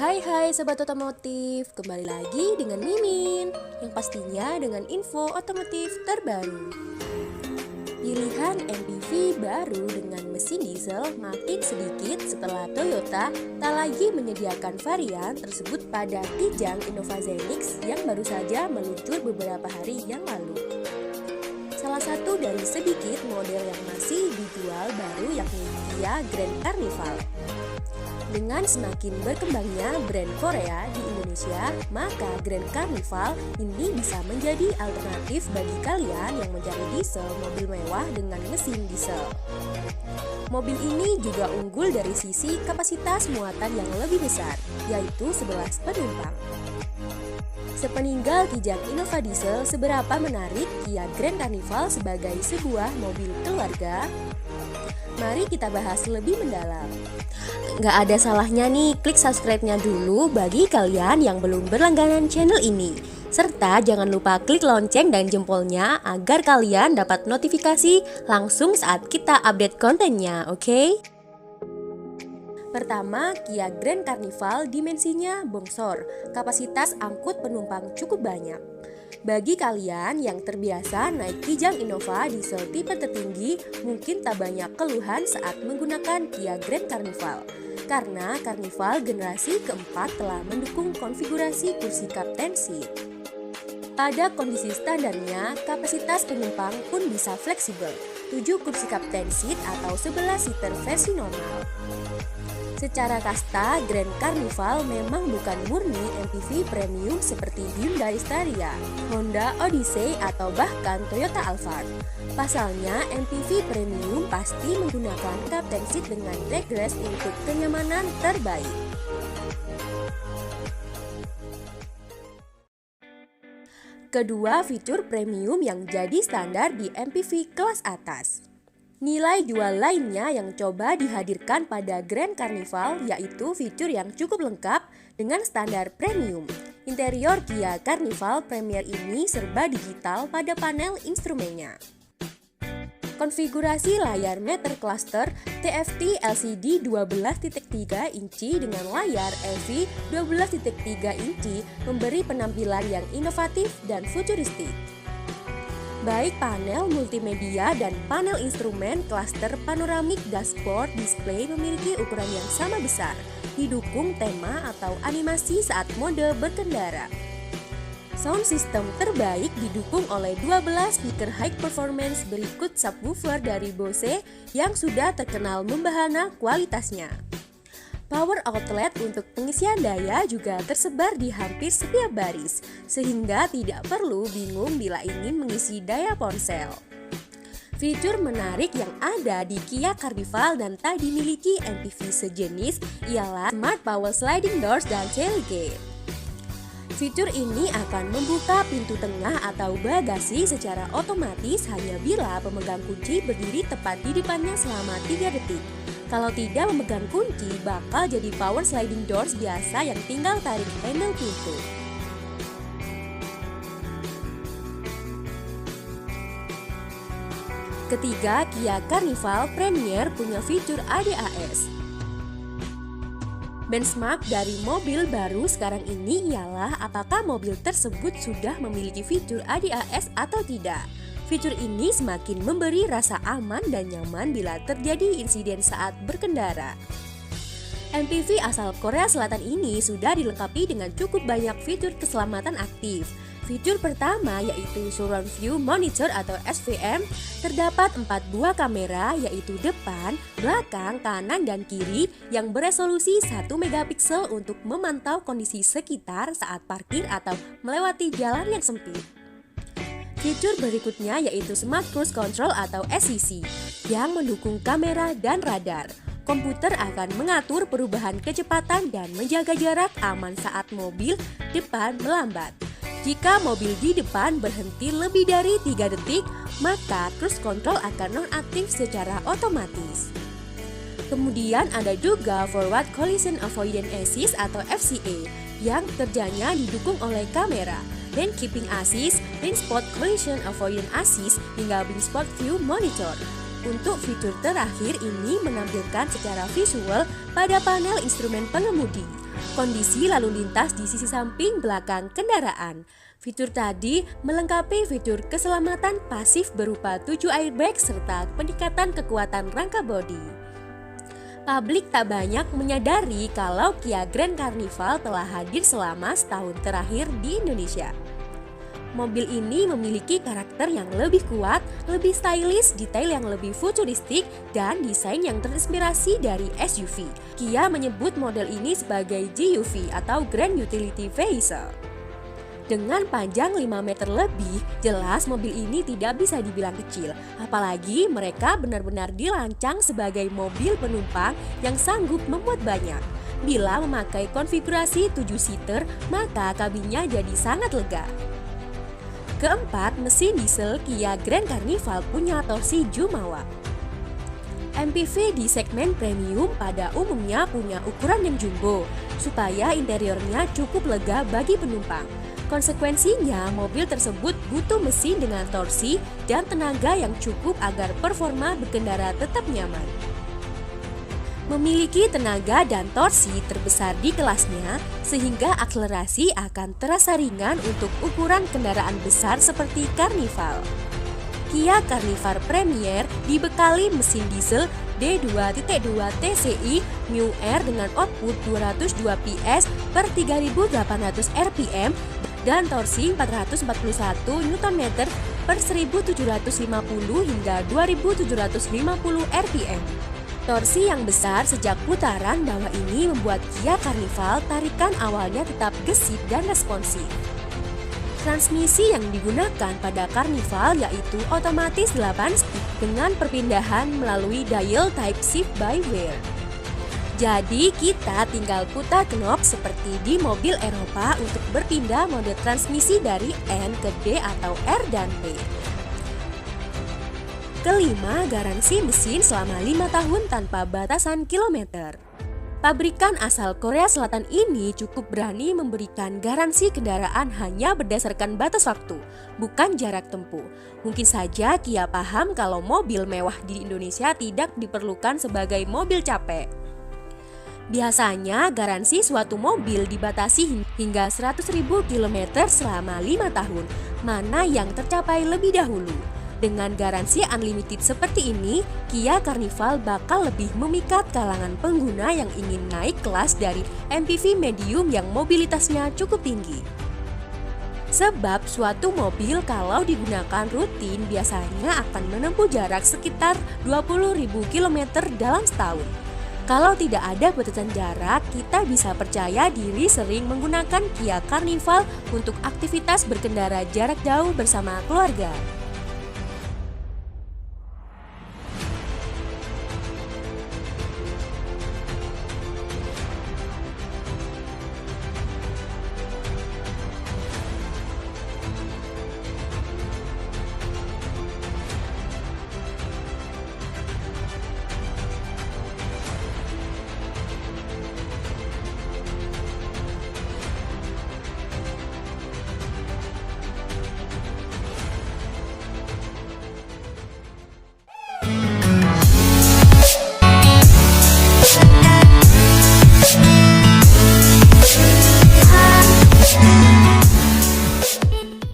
Hai Sobat Otomotif, kembali lagi dengan Mimin yang pastinya dengan info otomotif terbaru. Pilihan MPV baru dengan mesin diesel makin sedikit setelah Toyota tak lagi menyediakan varian tersebut pada Kijang Innova Zenix yang baru saja meluncur beberapa hari yang lalu. Salah satu dari sedikit model yang masih dijual baru yakni Kia Grand Carnival. Dengan semakin berkembangnya brand Korea di Indonesia, maka Grand Carnival ini bisa menjadi alternatif bagi kalian yang mencari diesel mobil mewah dengan mesin diesel. Mobil ini juga unggul dari sisi kapasitas muatan yang lebih besar, yaitu 11 penumpang. Sepeninggal Kijang Innova Diesel, seberapa menarik Kia Grand Carnival sebagai sebuah mobil keluarga? Mari kita bahas lebih mendalam. Gak ada salahnya nih klik subscribe-nya dulu bagi kalian yang belum berlangganan channel ini. Serta jangan lupa klik lonceng dan jempolnya agar kalian dapat notifikasi langsung saat kita update kontennya, oke? Pertama, Kia Grand Carnival dimensinya bongsor, kapasitas angkut penumpang cukup banyak. Bagi kalian yang terbiasa naik Kijang Innova diesel tipe tertinggi, mungkin tak banyak keluhan saat menggunakan Kia Grand Carnival. Karena Carnival generasi keempat telah mendukung konfigurasi kursi Captain Seat. Pada kondisi standarnya, kapasitas penumpang pun bisa fleksibel, 7 kursi Captain Seat atau 11 seater versi normal. Secara kasta, Grand Carnival memang bukan murni MPV premium seperti Hyundai Staria, Honda Odyssey, atau bahkan Toyota Alphard. Pasalnya, MPV premium pasti menggunakan Captain Seat dengan backrest untuk kenyamanan terbaik. Kedua, fitur premium yang jadi standar di MPV kelas atas. Nilai jual lainnya yang coba dihadirkan pada Grand Carnival yaitu fitur yang cukup lengkap dengan standar premium. Interior Kia Carnival Premier ini serba digital pada panel instrumennya. Konfigurasi layar meter cluster TFT LCD 12.3 inci dengan layar LV 12.3 inci memberi penampilan yang inovatif dan futuristik. Baik panel multimedia dan panel instrumen cluster panoramik dashboard display memiliki ukuran yang sama besar, didukung tema atau animasi saat mode berkendara. Sound system terbaik didukung oleh 12 speaker high performance berikut subwoofer dari Bose yang sudah terkenal membahana kualitasnya. Power outlet untuk pengisian daya juga tersebar di hampir setiap baris, sehingga tidak perlu bingung bila ingin mengisi daya ponsel. Fitur menarik yang ada di Kia Carnival dan tak dimiliki MPV sejenis ialah Smart Power Sliding Doors dan Tailgate. Fitur ini akan membuka pintu tengah atau bagasi secara otomatis hanya bila pemegang kunci berdiri tepat di depannya selama 3 detik. Kalau tidak memegang kunci, bakal jadi power sliding doors biasa yang tinggal tarik handle pintu. Ketiga, Kia Carnival Premier punya fitur ADAS. Benchmark dari mobil baru sekarang ini ialah apakah mobil tersebut sudah memiliki fitur ADAS atau tidak. Fitur ini semakin memberi rasa aman dan nyaman bila terjadi insiden saat berkendara. MPV asal Korea Selatan ini sudah dilengkapi dengan cukup banyak fitur keselamatan aktif. Fitur pertama yaitu Surround View Monitor atau SVM, terdapat 4 buah kamera yaitu depan, belakang, kanan, dan kiri yang beresolusi 1 megapiksel untuk memantau kondisi sekitar saat parkir atau melewati jalan yang sempit. Fitur berikutnya yaitu Smart Cruise Control atau SCC yang mendukung kamera dan radar. Komputer akan mengatur perubahan kecepatan dan menjaga jarak aman saat mobil depan melambat. Jika mobil di depan berhenti lebih dari 3 detik, maka cruise control akan nonaktif secara otomatis. Kemudian ada juga Forward Collision Avoidance Assist atau FCA yang kerjanya didukung oleh kamera, Lane Keeping Assist, Blind Spot Collision Avoidance Assist, hingga Blind Spot View Monitor. Untuk fitur terakhir ini menampilkan secara visual pada panel instrumen pengemudi. kondisi lalu lintas di sisi samping belakang kendaraan. Fitur tadi melengkapi fitur keselamatan pasif berupa 7 airbag serta peningkatan kekuatan rangka bodi. Publik tak banyak menyadari kalau Kia Grand Carnival telah hadir selama setahun terakhir di Indonesia. Mobil ini memiliki karakter yang lebih kuat, lebih stylish, detail yang lebih futuristik, dan desain yang terinspirasi dari SUV. Kia menyebut model ini sebagai GUV atau Grand Utility Vehicle. Dengan panjang 5 meter lebih, jelas mobil ini tidak bisa dibilang kecil. Apalagi mereka benar-benar dirancang sebagai mobil penumpang yang sanggup memuat banyak. Bila memakai konfigurasi 7-seater, maka kabinnya jadi sangat lega. Keempat, mesin diesel Kia Grand Carnival punya torsi Jumawa. MPV di segmen premium pada umumnya punya ukuran yang jumbo, supaya interiornya cukup lega bagi penumpang. Konsekuensinya, mobil tersebut butuh mesin dengan torsi dan tenaga yang cukup agar performa berkendara tetap nyaman. Memiliki tenaga dan torsi terbesar di kelasnya, sehingga akselerasi akan terasa ringan untuk ukuran kendaraan besar seperti Carnival. Kia Carnival Premier dibekali mesin diesel D2.2 TCI New Air dengan output 202 PS per 3.800 rpm dan torsi 441 Nm per 1750 hingga 2750 rpm. Torsi yang besar sejak putaran bawah ini membuat Kia Carnival tarikan awalnya tetap gesit dan responsif. Transmisi yang digunakan pada Carnival yaitu otomatis 8 speed dengan perpindahan melalui dial type shift by wire. Jadi kita tinggal putar knob seperti di mobil Eropa untuk berpindah mode transmisi dari N ke D atau R dan P. Kelima, garansi mesin selama 5 tahun tanpa batasan kilometer. Pabrikan asal Korea Selatan ini cukup berani memberikan garansi kendaraan hanya berdasarkan batas waktu, bukan jarak tempuh. Mungkin saja Kia paham kalau mobil mewah di Indonesia tidak diperlukan sebagai mobil capek. Biasanya garansi suatu mobil dibatasi hingga 100.000 km selama 5 tahun, mana yang tercapai lebih dahulu. Dengan garansi unlimited seperti ini, Kia Carnival bakal lebih memikat kalangan pengguna yang ingin naik kelas dari MPV medium yang mobilitasnya cukup tinggi. Sebab suatu mobil kalau digunakan rutin biasanya akan menempuh jarak sekitar 20.000 km dalam setahun. Kalau tidak ada batasan jarak, kita bisa percaya diri sering menggunakan Kia Carnival untuk aktivitas berkendara jarak jauh bersama keluarga.